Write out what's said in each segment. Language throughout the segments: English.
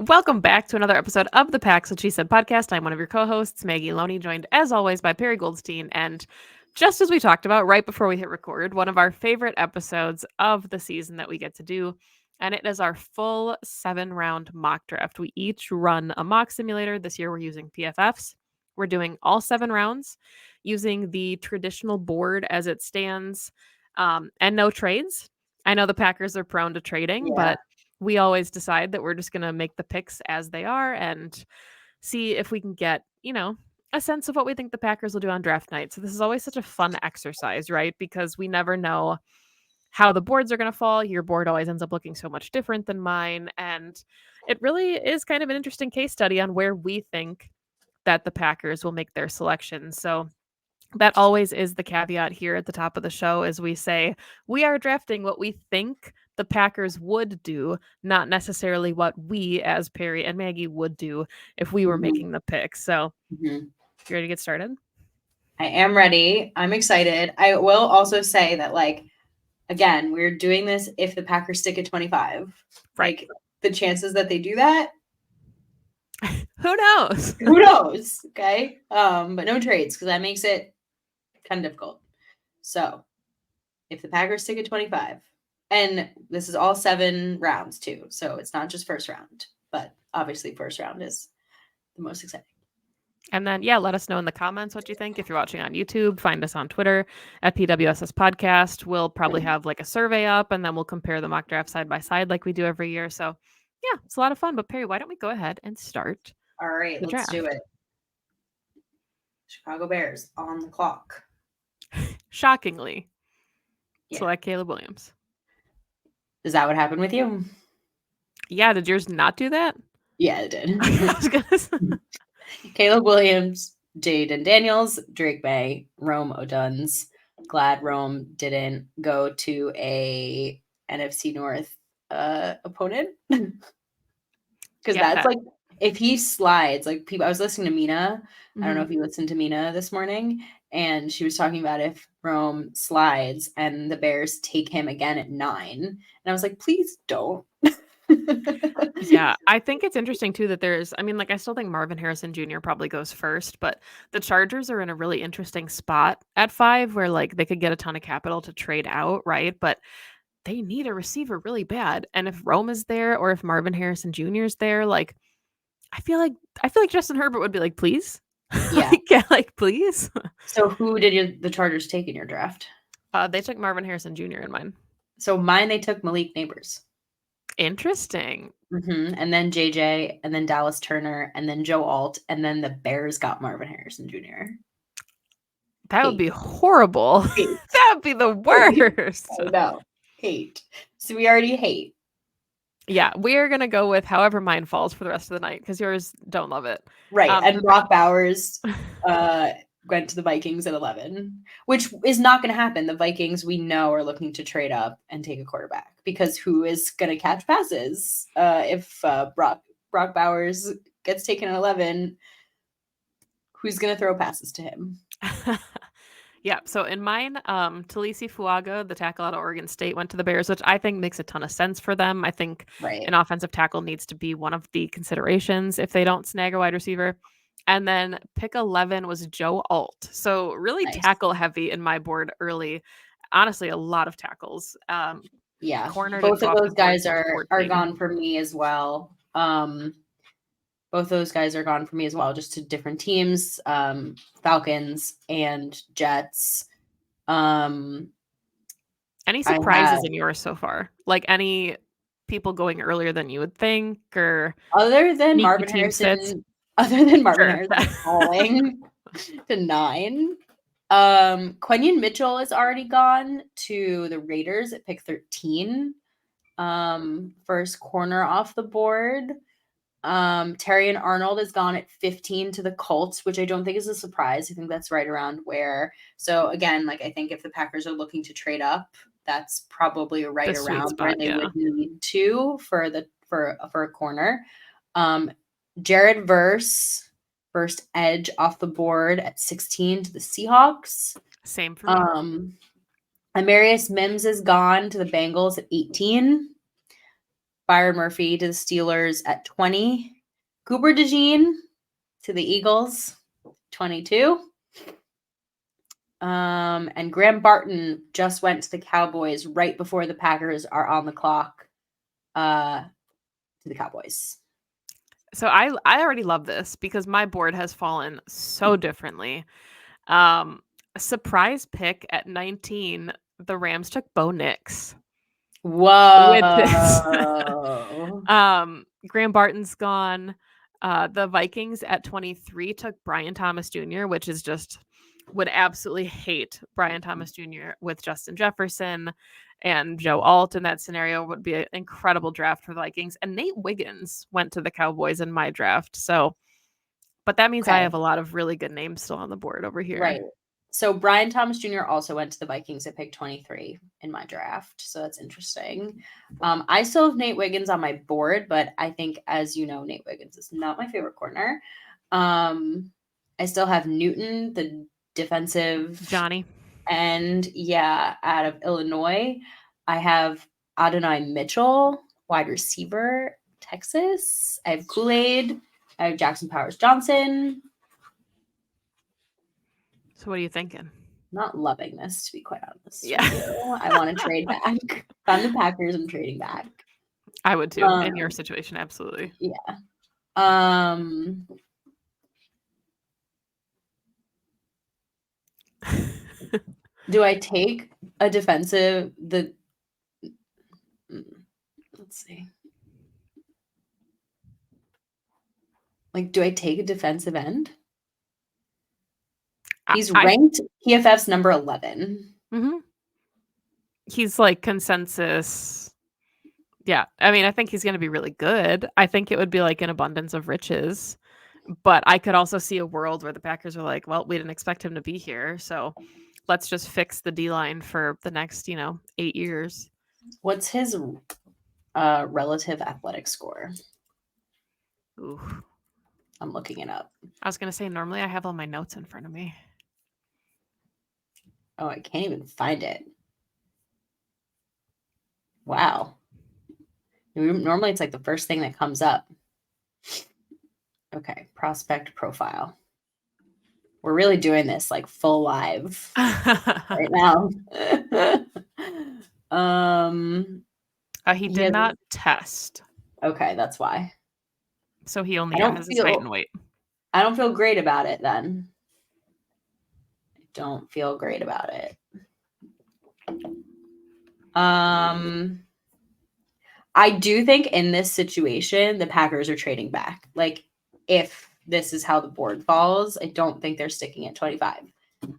Welcome back to another episode of the Packs What She Said podcast. I'm one of your co-hosts, Maggie Loney, joined as always by Perry Goldstein. And just as we talked about right before we hit record, one of our favorite episodes of the season that we get to do, and it is our full 7-round mock draft. We each run a mock simulator. This year we're using PFFs. We're doing all 7 rounds using the traditional board as it stands, and no trades. I know the Packers are prone to trading, but we always decide that we're just going to make the picks as they are and see if we can get, a sense of what we think the Packers will do on draft night. So this is always such a fun exercise, right? Because we never know how the boards are going to fall. Your board always ends up looking so much different than mine. And it really is kind of an interesting case study on where we think that the Packers will make their selections. So that always is the caveat here at the top of the show, as we say we are drafting what we think the Packers would do, not necessarily what we as Perri and Maggie would do if we were making the pick. So you ready to get started? I am ready. I'm excited. I will also say that, again, we're doing this if the Packers stick at 25. Right. Like, the chances that they do that, who knows? Who knows? Okay. But no trades, because that makes it kind of difficult. So if the Packers stick at 25, and this is all 7 rounds too, so it's not just first round, but obviously first round is the most exciting. And then, let us know in the comments what you think. If you're watching on YouTube, find us on Twitter at PWSS Podcast. We'll probably have a survey up, and then we'll compare the mock draft side by side like we do every year. So, it's a lot of fun. But Perri, why don't we go ahead and start? All right, let's do it. Chicago Bears on the clock. Shockingly, select Caleb Williams. Is that what happened with you? Yeah, did yours not do that? Yeah, it did. I was gonna say. Caleb Williams, Jaden Daniels, Drake May, Rome Oduns. Glad Rome didn't go to a NFC North opponent. Because that's if he slides, people. I was listening to Mina. I don't know if you listened to Mina this morning, and she was talking about if Rome slides and the Bears take him again at 9. And I was like, please don't. Yeah, I think it's interesting too that I still think Marvin Harrison Jr. probably goes first, but the Chargers are in a really interesting spot at 5 where they could get a ton of capital to trade out, right? But they need a receiver really bad. And if Rome is there or if Marvin Harrison Jr. is there, I feel like Justin Herbert would be like, please. Yeah. Please. So who did the Chargers take in your draft? They took Marvin Harrison Jr. in mine. So mine, they took Malik Neighbors. Interesting. And then JJ, and then Dallas Turner, and then Joe Alt, and then the Bears got Marvin Harrison Jr. That would be horrible. That would be the worst. I know. Hate. So we already hate. Yeah, we are going to go with however mine falls for the rest of the night because yours don't love it. Right. And Brock Bowers went to the Vikings at 11, which is not going to happen. The Vikings, we know, are looking to trade up and take a quarterback because who is going to catch passes if Brock Bowers gets taken at 11? Who's going to throw passes to him? Yeah, so in mine, Talisi Fuaga, the tackle out of Oregon State, went to the Bears, which I think makes a ton of sense for them. I think an offensive tackle needs to be one of the considerations if they don't snag a wide receiver. And then pick 11 was Joe Alt. So really tackle heavy in my board early. Honestly, a lot of tackles. Corner. Both of those guys are gone for me as well. Both those guys are gone for me as well, just to different teams, Falcons and Jets. Any surprises in yours so far? Any people going earlier than you would think, or other than Marvin Harrison falling to 9. Quentin Mitchell is already gone to the Raiders at pick 13. First corner off the board. Terry and Arnold is gone at 15 to the Colts, which I don't think is a surprise. I think that's right around where. So again, I think if the Packers are looking to trade up, that's probably right around where they would need to for a corner. Jared Verse, first edge off the board at 16 to the Seahawks. Same for me. Amarius Mims is gone to the Bengals at 18. Byron Murphy to the Steelers at 20. Cooper DeJean to the Eagles, 22. And Graham Barton just went to the Cowboys right before the Packers are on the clock to the Cowboys. So I already love this because my board has fallen so differently. A surprise pick at 19, the Rams took Bo Nix. With this. Whoa. Graham Barton's gone. The Vikings at 23 took Brian Thomas Jr., which is just would absolutely hate Brian Thomas Jr. with Justin Jefferson and Joe Alt in that scenario. Would be an incredible draft for the Vikings. And Nate Wiggins went to the Cowboys in my draft. So, but that means I have a lot of really good names still on the board over here. Right. So Brian Thomas Jr. also went to the Vikings at pick 23 in my draft. So that's interesting. I still have Nate Wiggins on my board, but I think, as you know, Nate Wiggins is not my favorite corner. I still have Newton, the defensive Johnny. And out of Illinois. I have Adonai Mitchell, wide receiver, Texas. I have Kool-Aid. I have Jackson Powers Johnson. So what are you thinking? Not loving this, to be quite honest. Yeah. I want to trade back. If I'm the Packers, I'm trading back. I would too, in your situation, absolutely. Yeah. Do I take a defensive let's see. Like, do I take a defensive end? He's ranked PFF's number 11. Mm-hmm. He's like consensus. Yeah. I mean, I think he's going to be really good. I think it would be like an abundance of riches. But I could also see a world where the Packers are like, well, we didn't expect him to be here. So let's just fix the D-line for the next, 8 years. What's his relative athletic score? Ooh. I'm looking it up. I was going to say, normally I have all my notes in front of me. Oh, I can't even find it. Wow. Normally it's like the first thing that comes up. Okay, prospect profile. We're really doing this like full live right now. He did not test. Okay, that's why. So he only has his height and weight. I don't feel great about it then. I don't feel great about it. I do think in this situation, the Packers are trading back. Like, if this is how the board falls, I don't think they're sticking at 25.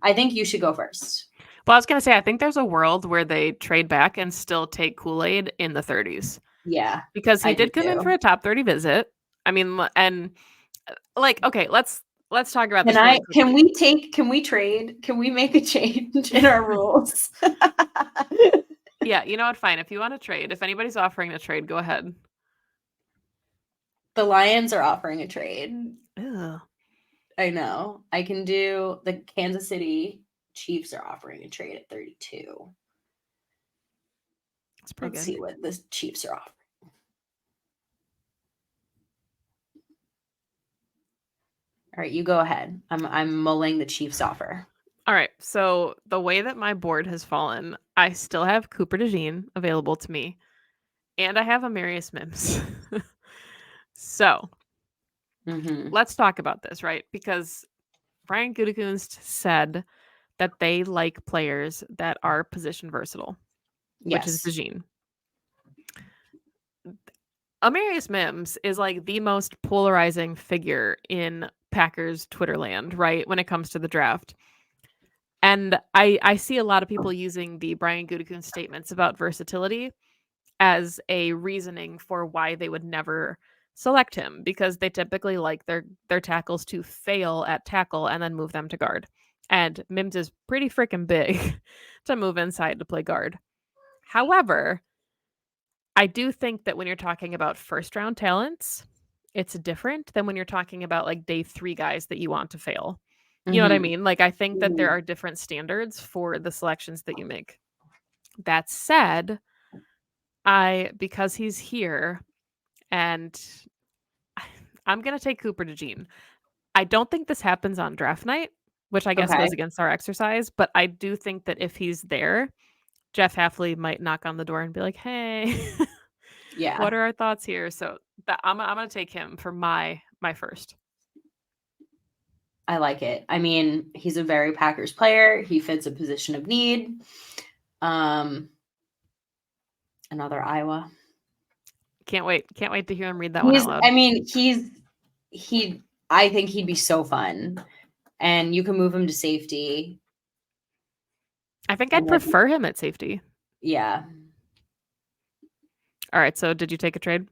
I think you should go first. Well, I was going to say, I think there's a world where they trade back and still take Kool-Aid in the 30s. Yeah. Because he did come in for a top 30 visit. I mean, and like, okay, let's talk about this. Can we trade? Can we make a change in our rules? Yeah, you know what? Fine. If you want to trade, if anybody's offering to trade, go ahead. The Lions are offering a trade. Ugh. I know. I can do the Kansas City Chiefs are offering a trade at 32. That's pretty good. Let's see what the Chiefs are offering. All right, you go ahead. I'm mulling the Chiefs offer. All right. So the way that my board has fallen, I still have Cooper DeJean available to me, and I have Amarius Mims. So let's talk about this, right? Because Brian Gutekunst said that they like players that are position versatile, which is DeJean. Amarius Mims is like the most polarizing figure in Packers Twitter land, right? When it comes to the draft. And I see a lot of people using the Brian Gutekunst statements about versatility as a reasoning for why they would never select him, because they typically like their tackles to fail at tackle and then move them to guard. And Mims is pretty freaking big to move inside to play guard. However, I do think that when you're talking about first round talents, it's different than when you're talking about like day 3 guys that you want to fail. You know what I mean? Like, I think that there are different standards for the selections that you make. That said, because he's here, and I'm gonna take Cooper DeJean. I don't think this happens on draft night, which I guess Okay. goes against our exercise, but I do think that if he's there, Jeff Halfley might knock on the door and be like, "Hey, Yeah. what are our thoughts here?" So I'm gonna take him for my first. I like it. I mean, he's a very Packers player. He fits a position of need. Another Iowa. Can't wait. Can't wait to hear him read that one out He's loud. I mean, he I think he'd be so fun. And you can move him to safety. I think I'd And then prefer him at safety. yeah. All right. So did you take a trade?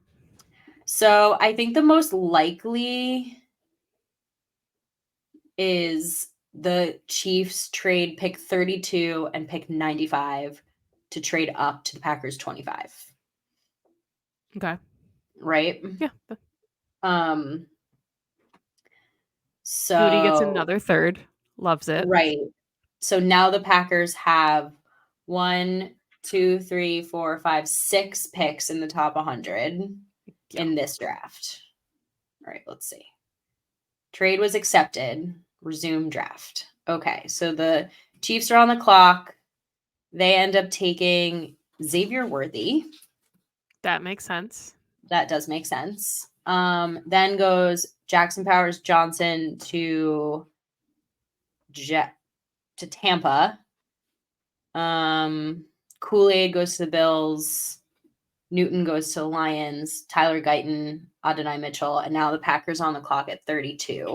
So I think the most likely is the Chiefs trade pick 32 and pick 95 to trade up to the Packers 25. Okay. Right? Yeah. Um Goody gets so another third. Loves it. right. So now the Packers have 1, 2, 3, 4, 5, 6 picks in the top 100 Yeah. in this draft. All right, let's see. Trade was accepted. Resume draft. Okay, so the Chiefs are on the clock. They end up taking Xavier Worthy. That makes sense. That does make sense. Then goes Jackson Powers Johnson to Tampa. Kool-Aid goes to the Bills. Newton goes to the Lions. Tyler Guyton, Adonai Mitchell, and now the Packers on the clock at 32.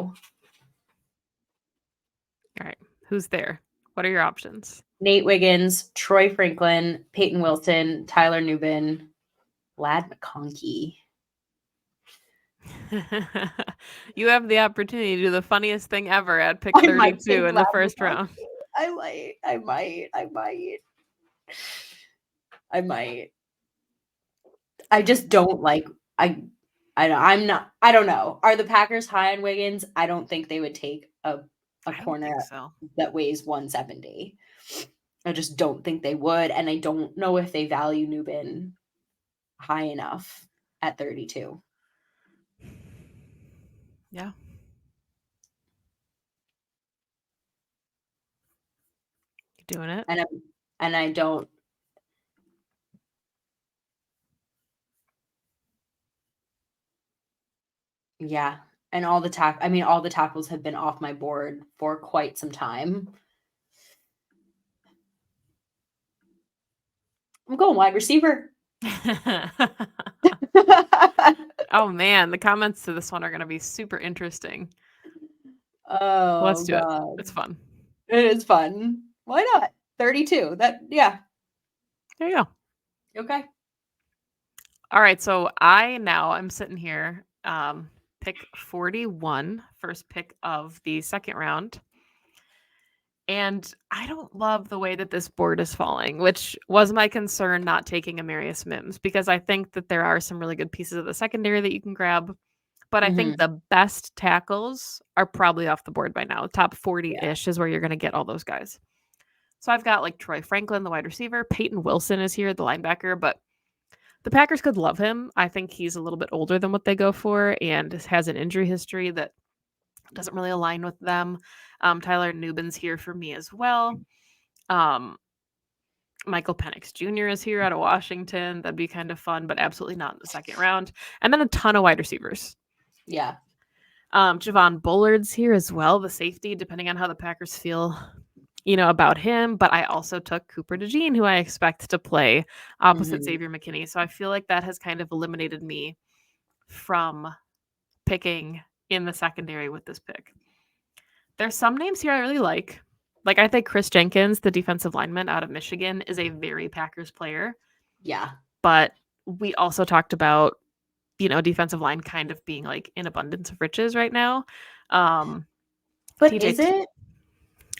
All right. Who's there? What are your options? Nate Wiggins, Troy Franklin, Peyton Wilson, Tyler Nubin, Lad McConkey. You have the opportunity to do the funniest thing ever at pick 32 in the first round. I might. I just don't like I'm not I don't know. Are the Packers high on Wiggins? I don't think they would take a I don't corner think so. that weighs 170. I just don't think they would, and I don't know if they value Nubin high enough at 32. Yeah. You doing it? And I don't. Yeah, and all the tackles have been off my board for quite some time. I'm going wide receiver. Oh man, the comments to this one are going to be super interesting. Oh, Let's do God. it. It's fun. It is fun. Why not? 32. Yeah. There you go. Okay. All right, so I'm sitting here, pick 41, first pick of the second round. And I don't love the way that this board is falling, which was my concern not taking Amarius Mims, because I think that there are some really good pieces of the secondary that you can grab. But I think the best tackles are probably off the board by now. Top 40-ish is where you're going to get all those guys. So I've got like Troy Franklin, the wide receiver. Peyton Wilson is here, the linebacker, but the Packers could love him. I think he's a little bit older than what they go for and has an injury history that doesn't really align with them. Tyler Nubin's here for me as well. Michael Penix Jr. is here out of Washington. That'd be kind of fun, but absolutely not in the second round. And then a ton of wide receivers. Yeah. Javon Bullard's here as well, the safety, depending on how the Packers feel, about him. But I also took Cooper DeJean, who I expect to play opposite Xavier McKinney. So I feel like that has kind of eliminated me from picking in the secondary with this pick. There's some names here I really like. Like, I think Chris Jenkins, the defensive lineman out of Michigan, is a very Packers player. Yeah. But we also talked about, defensive line kind of being like in abundance of riches right now. But is it?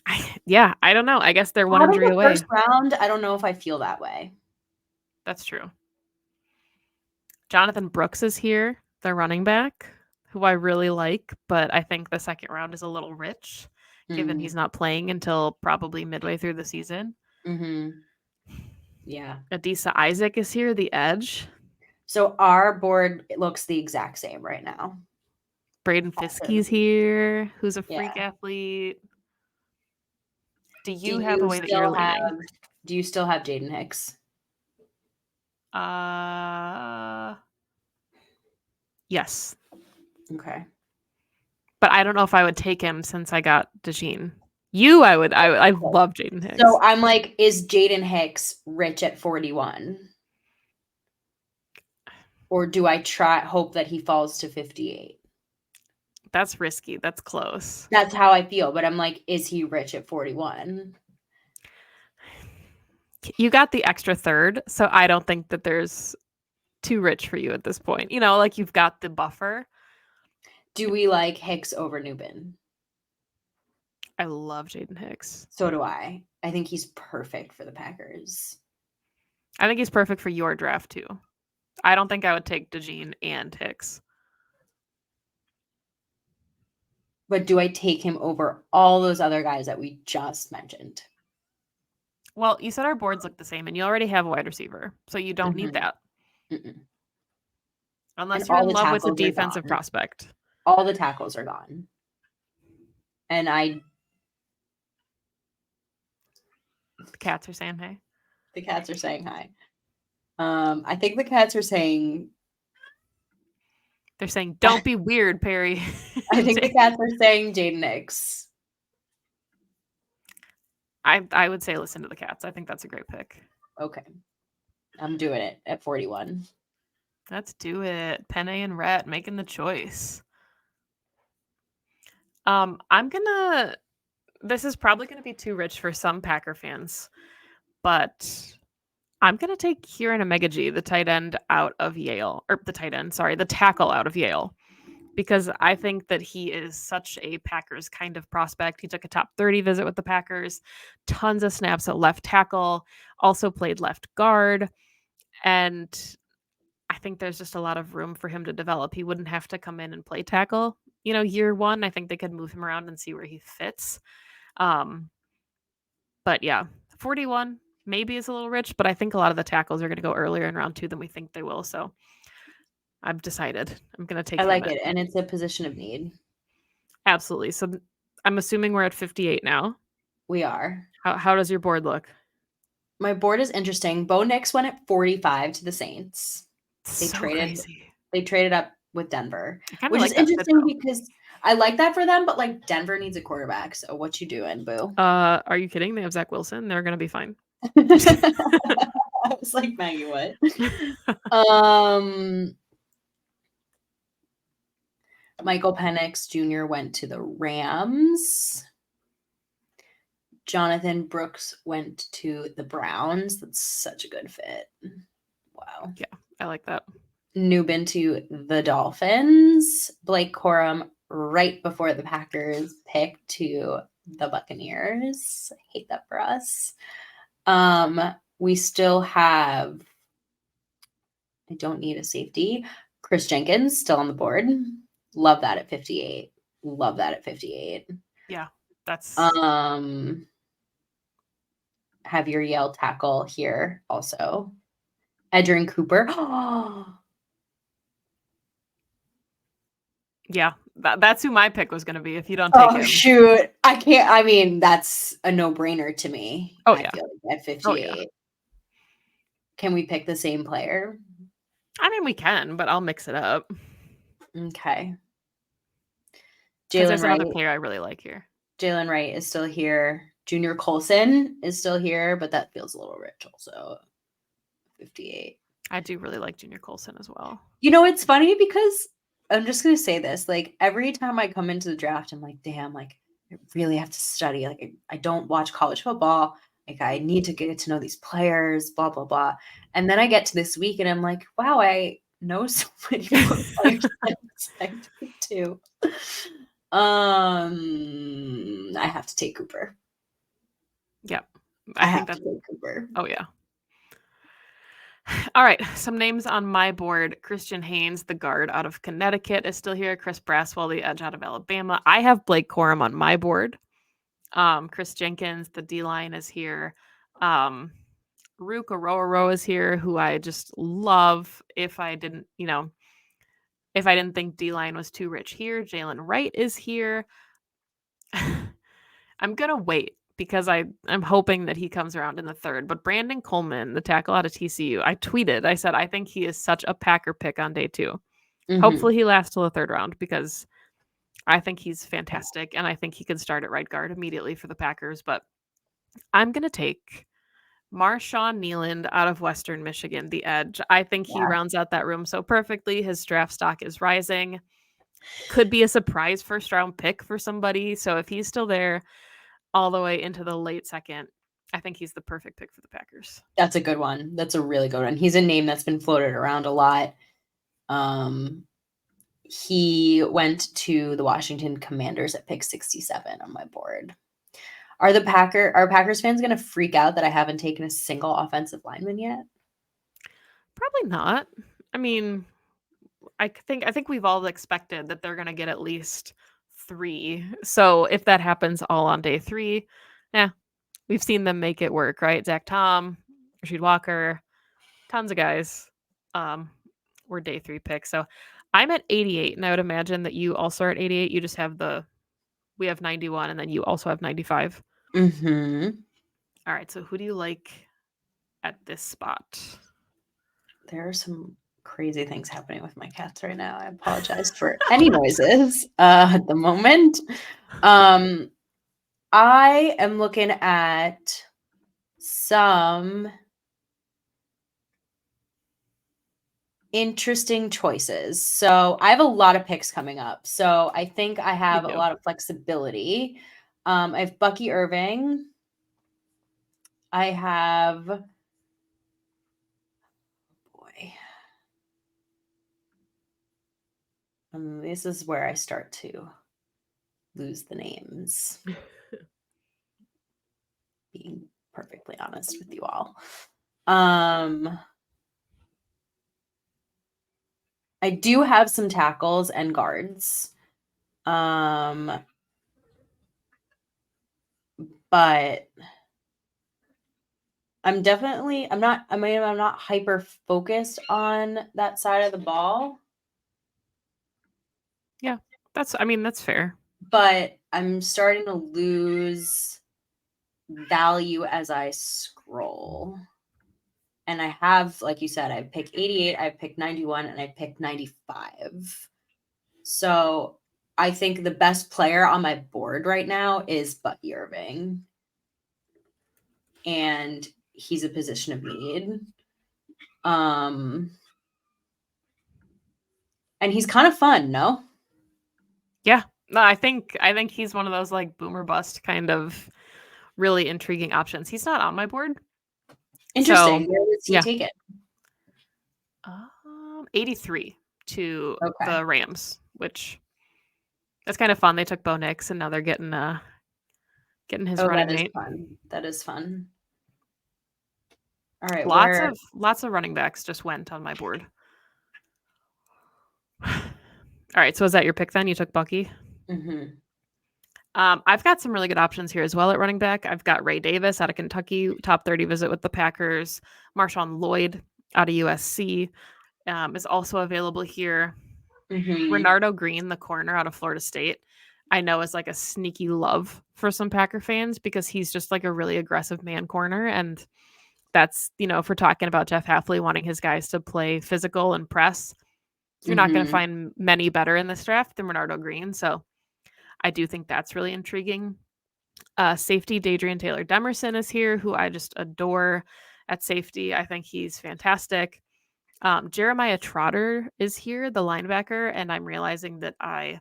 I don't know. I guess they're one injury away. First round, I don't know if I feel that way. That's true. Jonathan Brooks is here, the running back, who I really like, but I think the second round is a little rich, given he's not playing until probably midway through the season. Yeah. Adisa Isaac is here, the edge. So our board looks the exact same right now. Braden Fiskey's here, who's a freak Yeah. athlete. Do Do you have a you way that you're still have leaning? Jaden Hicks? Yes. Okay. But I don't know if I would take him since I got DeJean. I love Jaden Hicks. So I'm like, is Jaden Hicks rich at 41? Or do I hope that he falls to 58? That's risky. That's close. That's how I feel. But I'm like, is he rich at 41? You got the extra third, so I don't think that there's too rich for you at this point. You know, like you've got the buffer. Do we like Hicks over Newbin? I love Jaden Hicks. So do I. I think he's perfect for the Packers. I think he's perfect for your draft too. I don't think I would take DeJean and Hicks. But do I take him over all those other guys that we just mentioned? Well, you said our boards look the same, and you already have a wide receiver, so you don't need that. Unless And you're all in the love with a tackles are defensive gone. prospect. All the tackles are gone. And The cats are saying hey. The cats are saying hi. I think the cats are saying... They're saying, don't be weird, Perry. I think the cats are saying Jaden Hicks. I would say listen to the cats. I think that's a great pick. Okay. I'm doing it at 41. Let's do it. Penne and Rhett making the choice. This is probably gonna be too rich for some Packer fans, but I'm gonna take Perri and Maggie, the tight end out of Yale, or the tackle out of Yale, because I think that he is such a Packers kind of prospect. He took a top 30 visit with the Packers, tons of snaps at left tackle, also played left guard, and I think there's just a lot of room for him to develop. He wouldn't have to come in and play tackle. You know, year one, I think they could move him around and see where he fits. But yeah, 41 maybe is a little rich, but I think a lot of the tackles are going to go earlier in round 2 than we think they will. So I've decided I'm going to take I him like it, and it's a position of need. Absolutely. So I'm assuming we're at 58 now. We are. How does your board look? My board is interesting. Bo Nix went at 45 to the Saints. They traded up with Denver, which is interesting because I like that for them, but like Denver needs a quarterback. So what you doing, boo? Are you kidding? They have Zach Wilson. They're gonna be fine. I was like, Maggie, what? Michael Penix Jr. went to the Rams. Jonathan Brooks went to the Browns. That's such a good fit. Wow. Yeah, I like that. Newbin to the Dolphins. Blake Corum right before the Packers pick to the Buccaneers. I hate that for us. We still have, I don't need a safety. Chris Jenkins still on the board. Love that at 58. Love that at 58. Yeah, that's have your Yale tackle here also. Edgerrin Cooper. Yeah, that's who my pick was going to be if you don't take him. Shoot. I can't. I mean, that's a no-brainer to me. Oh, I yeah. feel like at 58. Oh, yeah. Can we pick the same player? I mean, we can, but I'll mix it up. Okay. There's another player I really like here. Jalen Wright is still here. Junior Colson is still here, but that feels a little rich also. 58. I do really like Junior Colson as well. You know, it's funny because I'm just going to say this. Like, every time I come into the draft, I'm like, damn, like, I really have to study. Like, I don't watch college football. Like, I need to get to know these players, blah, blah, blah. And then I get to this week and I'm like, wow, I know so many players I do too. I have to take Cooper. Yep. I have to take Cooper. Oh, yeah. All right, some names on my board. Christian Haynes, the guard out of Connecticut, is still here. Chris Braswell, the edge out of Alabama. I have Blake Corum on my board. Chris Jenkins, the D-line, is here. Rook Aroro is here, who I just love. If I didn't think D-line was too rich here, Jalen Wright is here. I'm gonna wait because I'm hoping that he comes around in the third. But Brandon Coleman, the tackle out of TCU, I tweeted. I said I think he is such a Packer pick on day 2. Mm-hmm. Hopefully he lasts till the third round because I think he's fantastic and I think he could start at right guard immediately for the Packers. But I'm gonna take Marshawn Nealand out of Western Michigan, the edge. I think he Yeah. rounds out that room so perfectly. His draft stock is rising. Could be a surprise first round pick for somebody. So if he's still there all the way into the late second, I think he's the perfect pick for the Packers. That's a good one. That's a really good one. He's a name that's been floated around a lot. He went to the Washington Commanders at pick 67 on my board. Are Packers fans going to freak out that I haven't taken a single offensive lineman yet? Probably not. I mean, I think we've all expected that they're going to get at least 3. So if that happens all on day 3, yeah, we've seen them make it work, right? Zach Tom, Rasheed Walker, tons of guys were day 3 picks. So I'm at 88, and I would imagine that you also are at 88. You just have we have 91, and then you also have 95. Mm-hmm. All right, so who do you like at this spot? There are some crazy things happening with my cats right now. I apologize for any noises at the moment. I am looking at some interesting choices. So I have a lot of picks coming up. So I think I have a lot of flexibility. I have Bucky Irving. I have, boy, this is where I start to lose the names. Being perfectly honest with you all. I do have some tackles and guards. But I'm not hyper focused on that side of the ball. Yeah, that's fair. But I'm starting to lose value as I scroll. And I have, like you said, I pick 88, I pick 91, and I pick 95. So I think the best player on my board right now is Bucky Irving. And he's a position of need. And he's kind of fun, no? Yeah. No, I think he's one of those like boomer bust kind of really intriguing options. He's not on my board. Interesting. So, Where was he taken? 83 to Okay. the Rams, which that's kind of fun. They took Bo Nix and now they're getting his running mate. Fun. That is fun. All right. Lots of running backs just went on my board. All right, so is that your pick then? You took Bucky? Mm-hmm. I've got some really good options here as well at running back. I've got Ray Davis out of Kentucky, top 30 visit with the Packers. Marshawn Lloyd out of USC is also available here. Mm-hmm. Renardo Green, the corner out of Florida State, I know is like a sneaky love for some Packer fans because he's just like a really aggressive man corner. And that's, if we're talking about Jeff Hafley wanting his guys to play physical and press, you're not going to find many better in this draft than Renardo Green. So I do think that's really intriguing. Safety, Dadrian Taylor Demerson is here, who I just adore at safety. I think he's fantastic. Jeremiah Trotter is here, the linebacker, and I'm realizing that I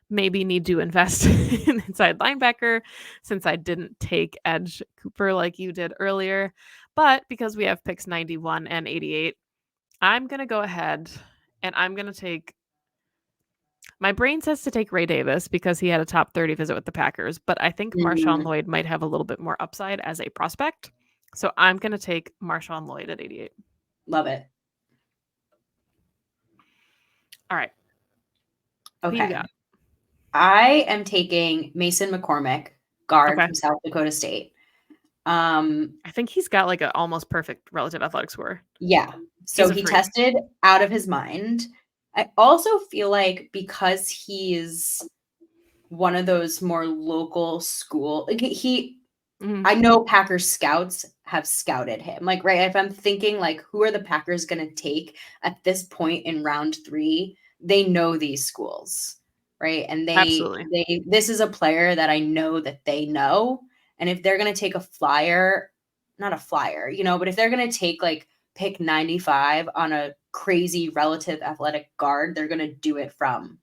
maybe need to invest in inside linebacker since I didn't take Edge Cooper like you did earlier. But because we have picks 91 and 88, I'm going to go ahead and I'm going to take. My brain says to take Ray Davis because he had a top 30 visit with the Packers, but I think Marshawn Lloyd might have a little bit more upside as a prospect. So I'm going to take Marshawn Lloyd at 88. Love it. All right. Okay. Who you got? I am taking Mason McCormick, guard from South Dakota State. I think he's got like a almost perfect relative athletic score. Yeah. So He's a he freak. tested out of his mind. I also feel like because he's one of those more local school, like Mhm. I know Packers scouts have scouted him. Like, right, if I'm thinking like who are the Packers going to take at this point in round 3, they know these schools, right? And Absolutely. this is a player that I know that they know. And if they're going to take a flyer, not a flyer, but if they're going to take like pick 95 on a crazy relative athletic guard, they're going to do it from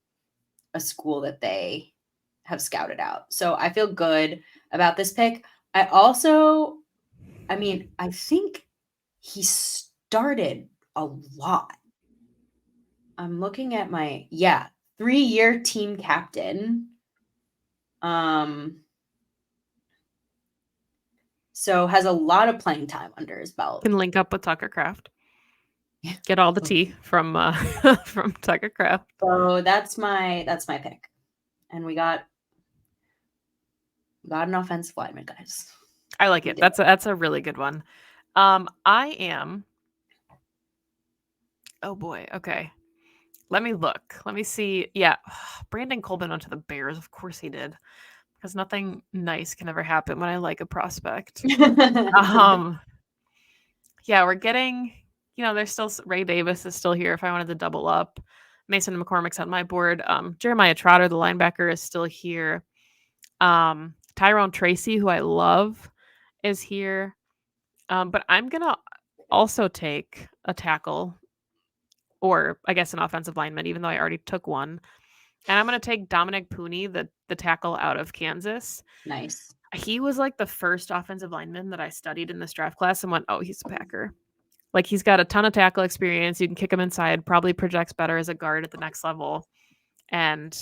a school that they have scouted out. So I feel good about this pick. I think he started a lot. I'm looking at 3-year team captain. So has a lot of playing time under his belt. Can link up with Tucker Craft. Get all the tea from from Tucker Craft. So that's my pick. And we got an offensive lineman, guys. I like it. That's a really good one. I am. Oh boy. Okay. Let me look. Let me see. Yeah, Brandon Colbin went to the Bears. Of course he did, because nothing nice can ever happen when I like a prospect. Yeah, we're getting. There's still Ray Davis is still here. If I wanted to double up, Mason McCormick's on my board. Jeremiah Trotter, the linebacker, is still here. Tyrone Tracy, who I love, is here. But I'm gonna also take a tackle, or I guess an offensive lineman, even though I already took one. And I'm gonna take Dominic Pooney, the tackle out of Kansas. Nice. He was like the first offensive lineman that I studied in this draft class and went, oh, he's a Packer. Like he's got a ton of tackle experience. You can kick him inside, probably projects better as a guard at the next level. And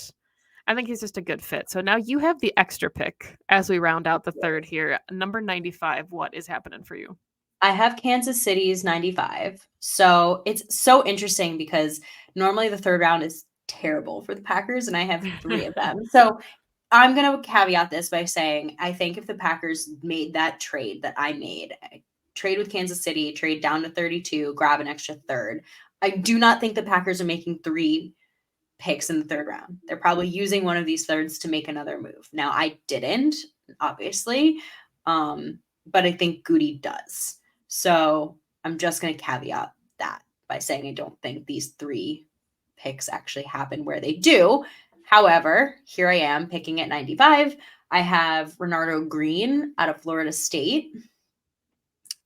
I think he's just a good fit. So now you have the extra pick as we round out the third here. Number 95, what is happening for you? I have Kansas City's 95. So it's so interesting because normally the third round is terrible for the Packers, and I have 3 of them. So I'm going to caveat this by saying I think if the Packers made that trade that I made, trade with Kansas City, trade down to 32, grab an extra third, I do not think the Packers are making 3 picks in the third round. They're probably using one of these thirds to make another move. Now, I didn't, obviously, but I think Goody does. So I'm just going to caveat that by saying I don't think these 3 picks actually happen where they do. However, here I am picking at 95. I have Renardo Green out of Florida State.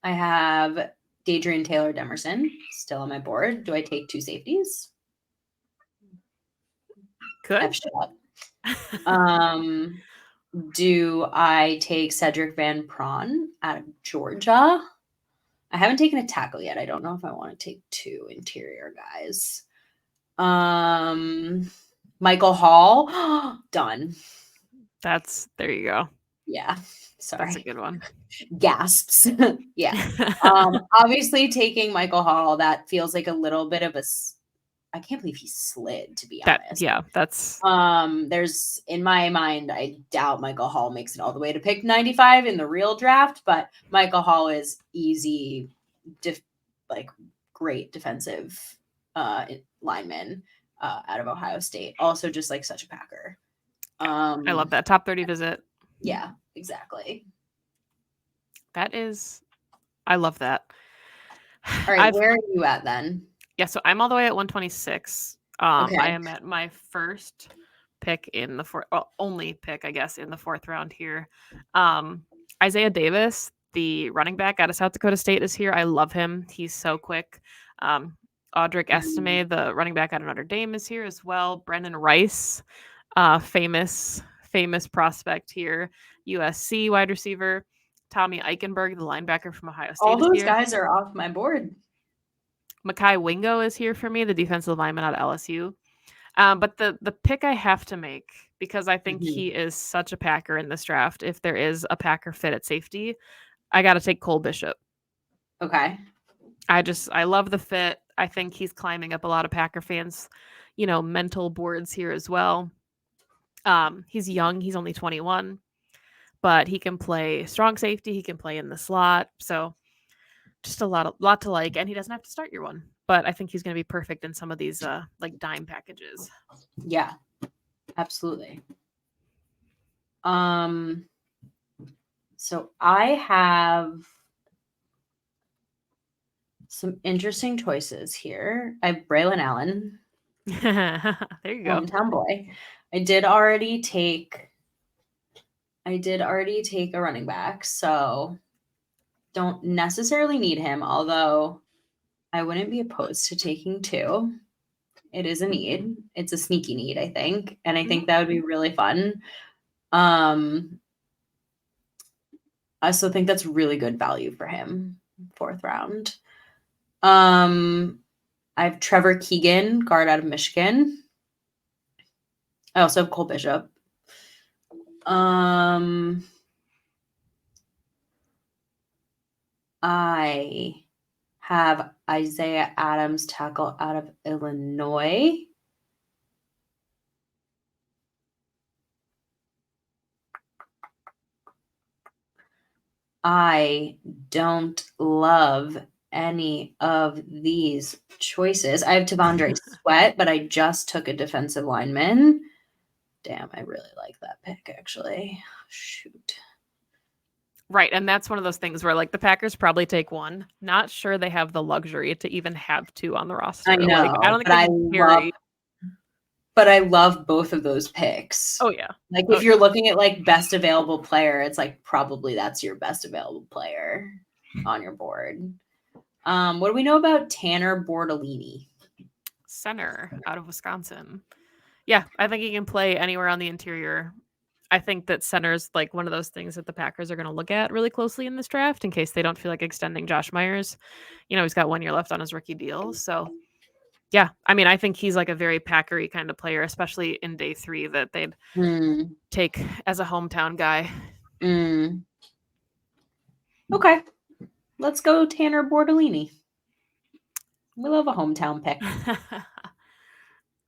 I have Dadrian Taylor Demerson still on my board. Do I take 2 safeties? Could. Shut up. Do I take Cedric Van Prawn out of Georgia? I haven't taken a tackle yet. I don't know if I want to take 2 interior guys. Michael Hall, done. There you go. Yeah, sorry. That's a good one. Gasps. Yeah. Obviously taking Michael Hall, that feels like a little bit of I can't believe he slid, to be honest. Yeah, that's there's in my mind, I doubt Michael Hall makes it all the way to pick 95 in the real draft, but Michael Hall is easy, great defensive lineman out of Ohio State. Also just like such a Packer. I love that. Top 30 visit. Yeah, exactly. I love that. All right, where are you at then? Yeah, so I'm all the way at 126. Okay. I am at my first pick in the only pick, I guess, in the 4th round here. Isaiah Davis, the running back out of South Dakota State, is here. I love him. He's so quick. Audric Estime, the running back out of Notre Dame, is here as well. Brendan Rice, famous prospect here. USC wide receiver. Tommy Eichenberg, the linebacker from Ohio State. All those guys are off my board. Makai Wingo is here for me, the defensive lineman out of LSU. But the pick I have to make, because I think he is such a Packer in this draft, if there is a Packer fit at safety, I got to take Cole Bishop. Okay. I love the fit. I think he's climbing up a lot of Packer fans, mental boards here as well. He's young. He's only 21. but he can play strong safety. He can play in the slot. So just a lot to like, and he doesn't have to start year one. But I think he's going to be perfect in some of these like dime packages. Yeah, absolutely. So I have some interesting choices here. I have Braylon Allen, There you go. hometown boy. I did already take a running back, so don't necessarily need him, although I wouldn't be opposed to taking 2. It is a need. It's a sneaky need, I think, and I think that would be really fun. I also think that's really good value for him, 4th round. I have Trevor Keegan, guard out of Michigan. I also have Cole Bishop. I have Isaiah Adams, tackle out of Illinois. I don't love any of these choices. I have Tavondre Sweat, but I just took a defensive lineman. Damn, I really like that pick, actually. Shoot. Right, and that's one of those things where like the Packers probably take 1. Not sure they have the luxury to even have 2 on the roster. I know, Like I don't think they can carry. But I love both of those picks. Oh yeah. Like if you're looking at like best available player, it's like probably that's your best available player on your board. What do we know about Tanner Bordolini? Center out of Wisconsin. Yeah, I think he can play anywhere on the interior. I think that center's like one of those things that the Packers are going to look at really closely in this draft in case they don't feel like extending Josh Myers. You know, he's got 1 year left on his rookie deal. So, yeah, I mean, I think he's like a very Packery kind of player, especially in day 3 that they'd take as a hometown guy. Okay. Let's go Tanner Bordolini. We love a hometown pick.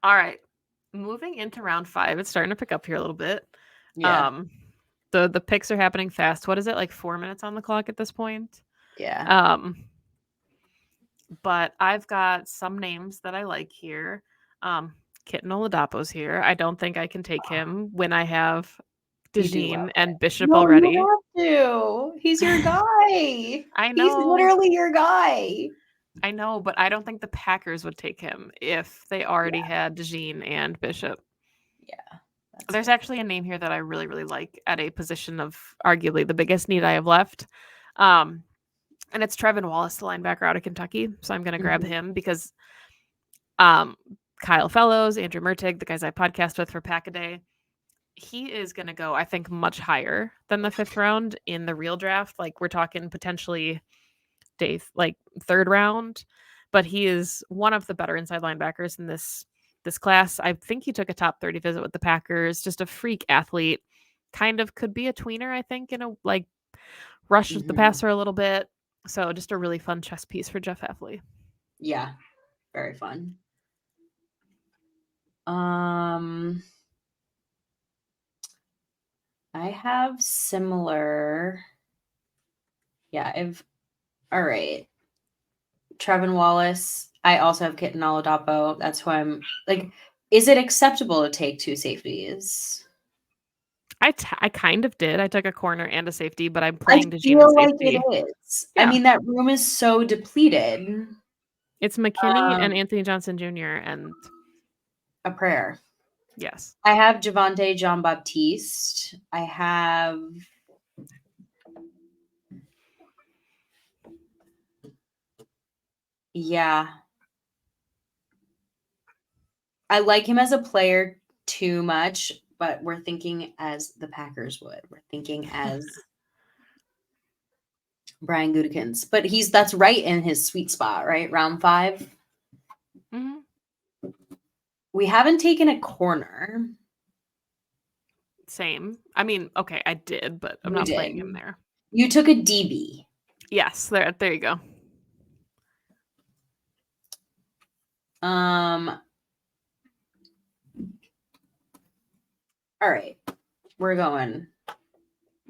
All right. Moving into round 5, it's starting to pick up here a little bit. Yeah. The picks are happening fast. What is it, like 4 minutes on the clock at this point? Yeah. But I've got some names that I like here. Kitten Oladapo's here. I don't think I can take him when I have DeJean and Bishop already. You have to. He's your guy. I know. He's literally your guy. I know, but I don't think the Packers would take him if they already had DeJean and Bishop. Yeah. There's actually a name here that I really, really like at a position of arguably the biggest need I have left. And it's Trevin Wallace, the linebacker out of Kentucky. So I'm going to grab him because Kyle Fellows, Andrew Mertig, the guys I podcast with for Pack-A-Day, he is going to go, I think, much higher than the 5th round in the real draft. Like we're talking potentially like 3rd round, but he is one of the better inside linebackers in this class. I think he took a top 30 visit with the Packers. Just a freak athlete. Kind of could be a tweener, I think, in a like rush the passer a little bit. So just a really fun chess piece for Jeff Hafley. Yeah, very fun. I have similar. Yeah, all right. Trevin Wallace. I also have Kitten Oladapo. That's who I'm like. Is it acceptable to take 2 safeties? I kind of did. I took a corner and a safety, but I'm playing DeJean feel and like safety. it is. Yeah. I mean, that room is so depleted. It's McKinney and Anthony Johnson Jr. and a prayer. Yes. I have Javonte Jean-Baptiste. I have I like him as a player too much, but we're thinking as the Packers would. We're thinking as Brian Gutekunst. But that's right in his sweet spot, right? Round 5. We haven't taken a corner. Same. I mean, okay, I did, but I'm not playing him there. You took a DB. Yes, there you go. All right. We're going.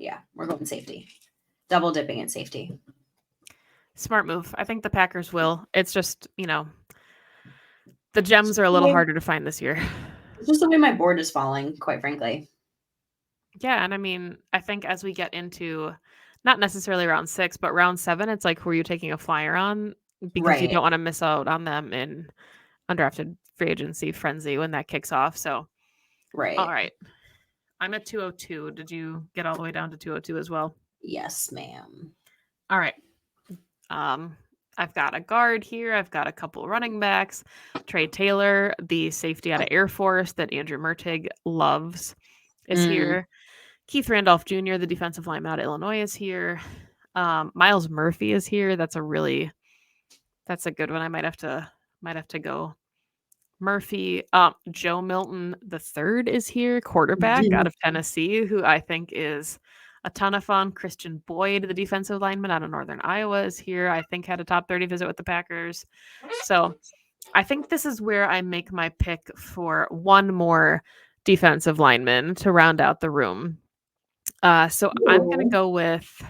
Yeah, we're going safety. Double dipping in safety. Smart move. I think the Packers will. It's just, the gems are a little harder to find this year. It's just the way my board is falling, quite frankly. Yeah, and I mean, I think as we get into not necessarily round 6, but round 7, it's like who are you taking a flyer on because you Right. don't want to miss out on them in undrafted free agency frenzy when that kicks off. So, all Right. right. I'm at 202. Did you get all the way down to 202 as well? Yes, ma'am. All right. I've got a guard here. I've got a couple running backs. Trey Taylor, the safety out of Air Force that Andrew Mertig loves, is here. Keith Randolph Jr., the defensive lineman out of Illinois, is here. Miles Murphy is here. That's a good one. I might have to go Murphy. Joe Milton the third is here, quarterback out of Tennessee, who I think is a ton of fun. Christian Boyd, the defensive lineman out of Northern Iowa, is here. I think had a top 30 visit with the Packers. So I think this is where I make my pick for one more defensive lineman to round out the room. So I'm gonna go with.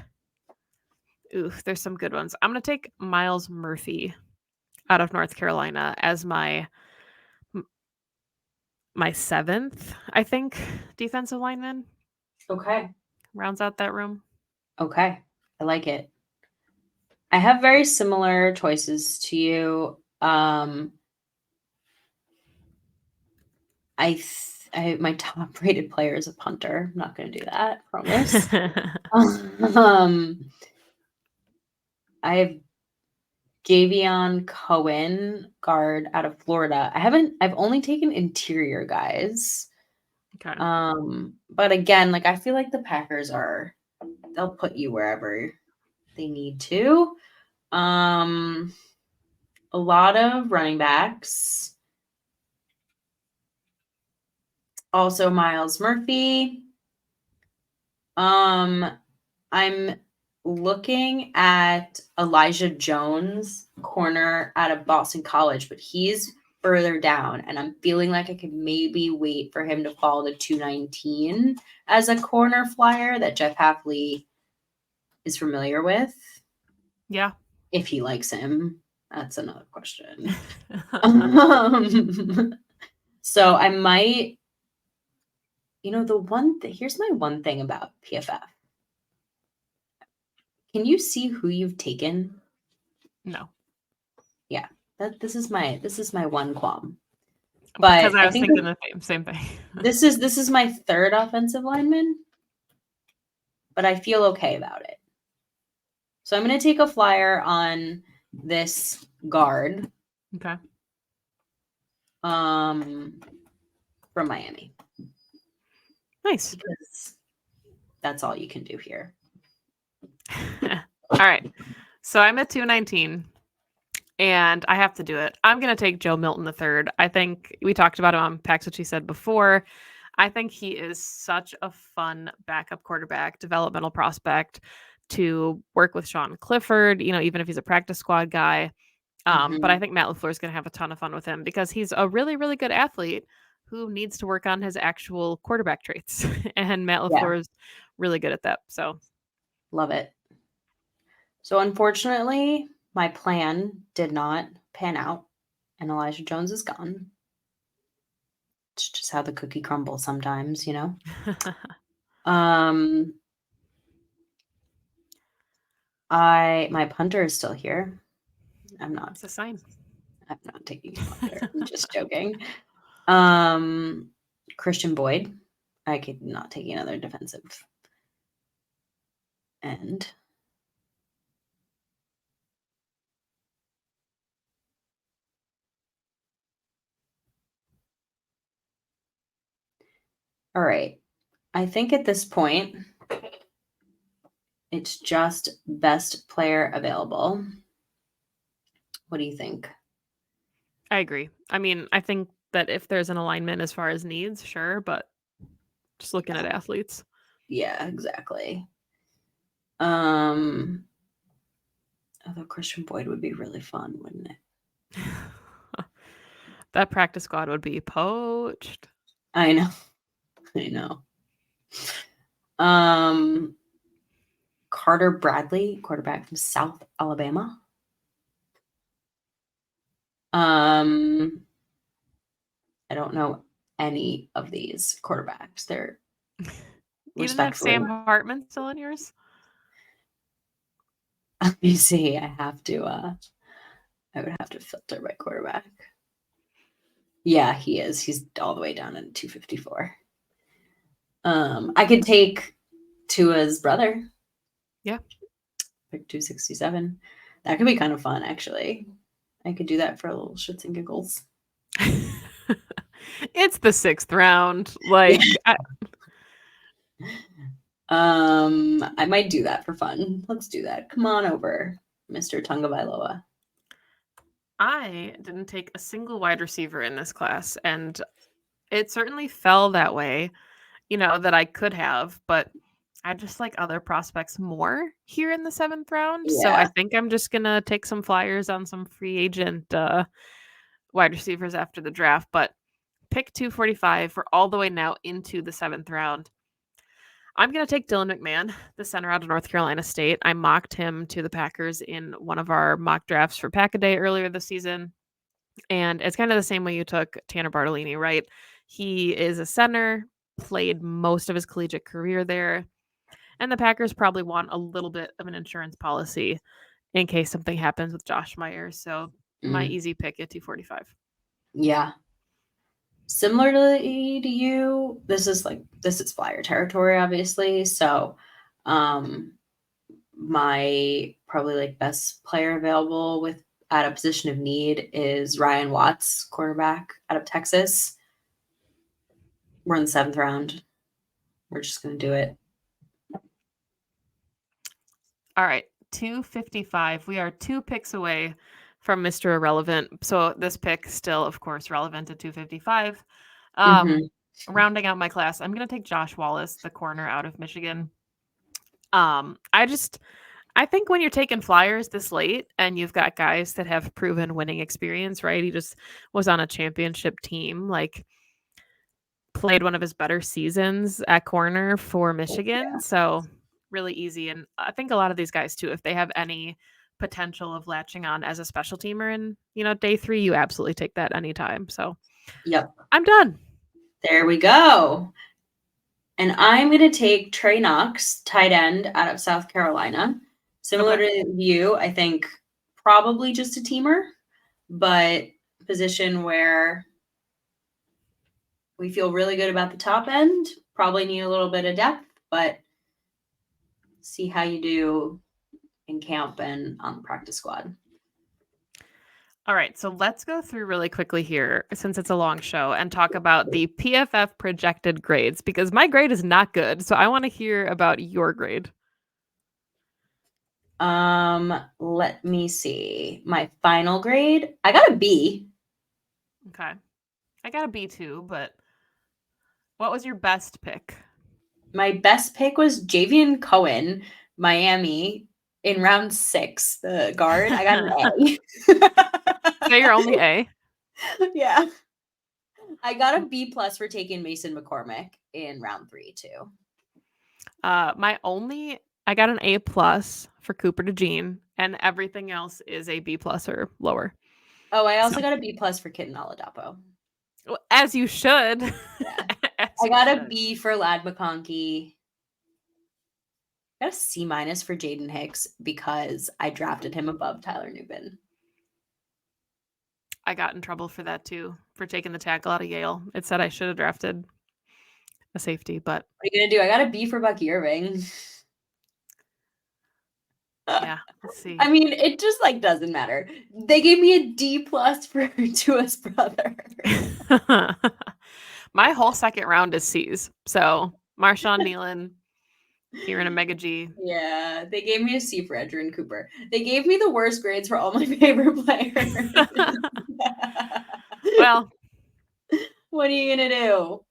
Ooh, there's some good ones. I'm gonna take Miles Murphy out of North Carolina as my seventh, I think, defensive lineman. Okay. Rounds out that room. Okay. I like it. I have very similar choices to you. My top rated player is a punter. I'm not going to do that. Promise. I have Javion Cohen, guard out of Florida. I've only taken interior guys. Okay. But again, like I feel like the Packers they'll put you wherever they need to. A lot of running backs. Also Miles Murphy. I'm looking at Elijah Jones, corner out of Boston College, but he's further down, and I'm feeling like I could maybe wait for him to fall to 219 as a corner flyer that Jeff Hafley is familiar with. Yeah. If he likes him, that's another question. So I might, here's my one thing about PFF. Can you see who you've taken? No. Yeah, this is my one qualm. Because But I I was think thinking the same thing. this is my third offensive lineman, but I feel okay about it. So I'm going to take a flyer on this guard. Okay. From Miami. Nice. Because that's all you can do here. All right. So I'm at 219. And I have to do it. I'm going to take Joe Milton III. I think we talked about him on Packs, what she said before. I think he is such a fun backup quarterback, developmental prospect to work with Sean Clifford, even if he's a practice squad guy. But I think Matt LaFleur is going to have a ton of fun with him because he's a really, really good athlete who needs to work on his actual quarterback traits. And Matt LaFleur is really good at that. So love it. So unfortunately, my plan did not pan out, and Elijah Jones is gone. It's just how the cookie crumbles sometimes, My punter is still here. It's a sign. I'm not taking a punter. I'm just joking. Christian Boyd. I could not take another defensive end. All right. I think at this point, it's just best player available. What do you think? I agree. I mean, I think that if there's an alignment as far as needs, sure, but just looking at athletes. Yeah, exactly. Although Christian Boyd would be really fun, wouldn't it? That practice squad would be poached. I know. Carter Bradley, quarterback from South Alabama. I don't know any of these quarterbacks. They're You didn't have respectfully. Sam Hartman still in yours? Let me see. I would have to filter by quarterback. Yeah, he is. He's all the way down in 254. I could take Tua's brother. Yeah. Pick 267. That could be kind of fun, actually. I could do that for a little shits and giggles. It's the 6th round. Like, I might do that for fun. Let's do that. Come on over, Mr. Tungavailoa. I didn't take a single wide receiver in this class, and it certainly fell that way, that I could have, but I just like other prospects more here in the 7th round. So I Yeah. think I'm just going to take some flyers on some free agent wide receivers after the draft. But pick 245, we're all the way now into the 7th round. I'm going to take Dylan McMahon, the center out of North Carolina State. I mocked him to the Packers in one of our mock drafts for Pack-A-Day earlier this season. And it's kind of the same way you took Tanner Bartolini, right? He is a center, played most of his collegiate career there. And the Packers probably want a little bit of an insurance policy in case something happens with Josh Myers. So my easy pick at 245. Yeah. Similarly to you, this is flyer territory, obviously. So my probably best player available at a position of need is Ryan Watts, quarterback out of Texas. We're in the 7th round. We're just going to do it. All right, 255. We are 2 picks away from Mr. Irrelevant. So this pick still, of course, relevant at 255. Rounding out my class, I'm going to take Josh Wallace, the corner out of Michigan. I think when you're taking flyers this late and you've got guys that have proven winning experience, right? He just was on a championship team, played one of his better seasons at corner for Michigan. Yeah. So really easy. And I think a lot of these guys too, if they have any potential of latching on as a special teamer in, day 3, you absolutely take that anytime. So yep, I'm done. There we go. And I'm going to take Trey Knox, tight end out of South Carolina. Similar to you, I think probably just a teamer, but position where we feel really good about the top end. Probably need a little bit of depth, but see how you do in camp and on the practice squad. All right, so let's go through really quickly here, since it's a long show, and talk about the PFF projected grades, because my grade is not good. So I want to hear about your grade. Let me see. My final grade, I got a B. Okay. I got a B too, but what was your best pick? My best pick was Javian Cohen, Miami, in round 6, the guard. I got an A. So you're only A? Yeah. I got a B+ for taking Mason McCormick in round 3 too. I got an A+ for Cooper DeJean, and everything else is a B+ or lower. Oh, I also got a B+ for Kitten Oladapo. Well, as you should. Yeah. I got a B for Lad McConkey. I got a C- for Jaden Hicks because I drafted him above Tyler Nubin. I got in trouble for that too, for taking the tackle out of Yale. It said I should have drafted a safety, but what are you gonna do? I got a B for Bucky Irving. Yeah, let's see. I mean, it just doesn't matter. They gave me a D+ for Tua's brother. My whole second round is C's. So Marshawn Nealon, Kieran Omega G. Yeah, they gave me a C for Edgerrin Cooper. They gave me the worst grades for all my favorite players. Well, what are you gonna do?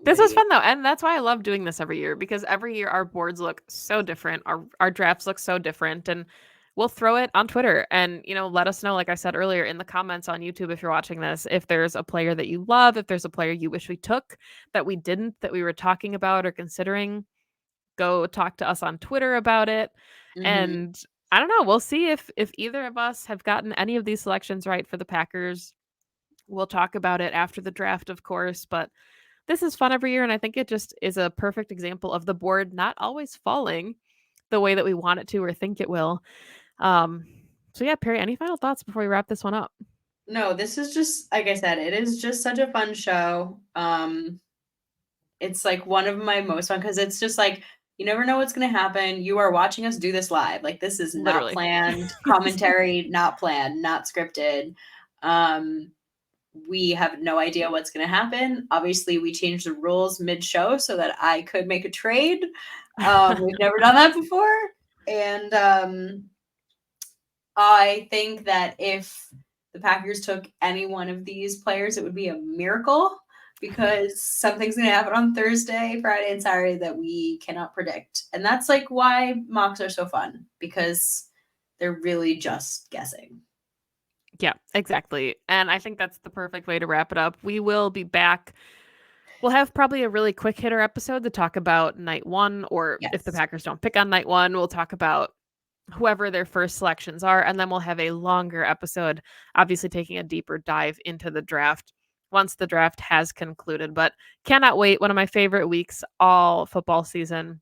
This was fun though, and that's why I love doing this every year, because every year our boards look so different, our drafts look so different, and we'll throw it on Twitter and let us know, like I said earlier, in the comments on YouTube if you're watching this, if there's a player that you love, if there's a player you wish we took that we didn't, that we were talking about or considering. go talk to us on Twitter about it. Mhm. And I don't know, we'll see if either of us have gotten any of these selections right for the Packers. We'll talk about it after the draft, of course, but this is fun every year, and I think it just is a perfect example of the board not always falling the way that we want it to or think it will. Um, so yeah, Perry, any final thoughts before we wrap this one up? No, this is just like I said, it is just such a fun show. It's like one of my most fun because it's just like you never know what's going to happen. You are watching us do this live. Like this is not Literally. planned commentary, not planned, not scripted. Um, we have no idea what's going to happen. Obviously, we changed the rules mid-show so that I could make a trade. We've never done that before, and I think that if the Packers took any one of these players, it would be a miracle because something's going to happen on Thursday, Friday, and Saturday that we cannot predict. And that's like why mocks are so fun because they're really just guessing. Yeah, exactly. And I think that's the perfect way to wrap it up. We will be back. We'll have probably a really quick hitter episode to talk about night one, or if the Yes. Packers don't pick on night one, we'll talk about whoever their first selections are. And then we'll have a longer episode, obviously taking a deeper dive into the draft once the draft has concluded. But cannot wait. One of my favorite weeks all football season.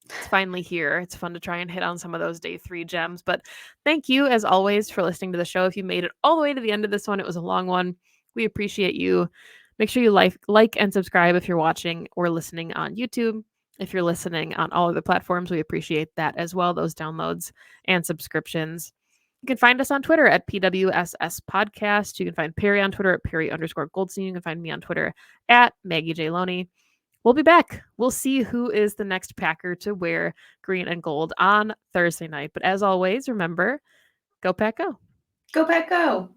It's finally here. It's fun to try and hit on some of those day 3 gems. But thank you, as always, for listening to the show. If you made it all the way to the end of this one, it was a long one. We appreciate you. Make sure you like and subscribe if you're watching or listening on YouTube. If you're listening on all of the platforms, we appreciate that as well, those downloads and subscriptions. You can find us on Twitter at PWSS Podcast. You can find Perry on Twitter at Perry_Goldstein. You can find me on Twitter at Maggie J. Loney. We'll be back. We'll see who is the next Packer to wear green and gold on Thursday night. But as always, remember, go Pack Go. Go Pack Go.